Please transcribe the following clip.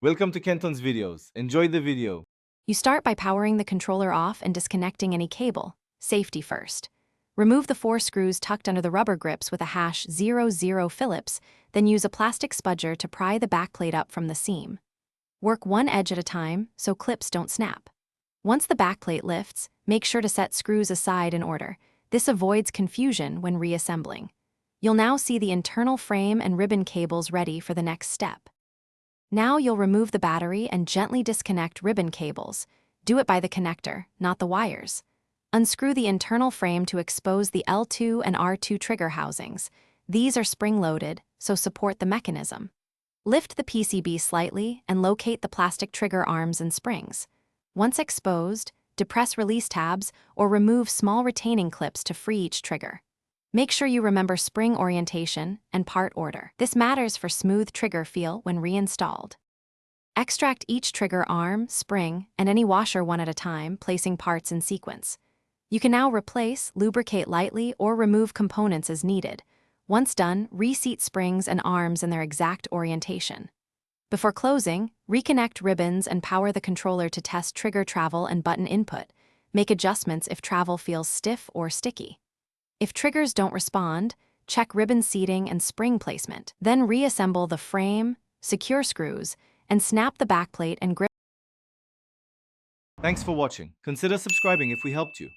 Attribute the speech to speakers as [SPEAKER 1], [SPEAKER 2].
[SPEAKER 1] Welcome to Kenton's videos. Enjoy the video.
[SPEAKER 2] You start by powering the controller off and disconnecting any cable. Safety first. Remove the 4 screws tucked under the rubber grips with a #00 Phillips, then use a plastic spudger to pry the backplate up from the seam. Work one edge at a time so clips don't snap. Once the backplate lifts, make sure to set screws aside in order. This avoids confusion when reassembling. You'll now see the internal frame and ribbon cables ready for the next step. Now you'll remove the battery and gently disconnect ribbon cables. Do it by the connector, not the wires. Unscrew the internal frame to expose the L2 and R2 trigger housings. These are spring-loaded, so support the mechanism. Lift the PCB slightly and locate the plastic trigger arms and springs. Once exposed, depress release tabs or remove small retaining clips to free each trigger. Make sure you remember spring orientation and part order. This matters for smooth trigger feel when reinstalled. Extract each trigger arm, spring, and any washer one at a time, placing parts in sequence. You can now replace, lubricate lightly, or remove components as needed. Once done, reseat springs and arms in their exact orientation. Before closing, reconnect ribbons and power the controller to test trigger travel and button input. Make adjustments if travel feels stiff or sticky. If triggers don't respond, check ribbon seating and spring placement. Then reassemble the frame, secure screws, and snap the backplate and grip.
[SPEAKER 1] Thanks for watching. Consider subscribing if we helped you.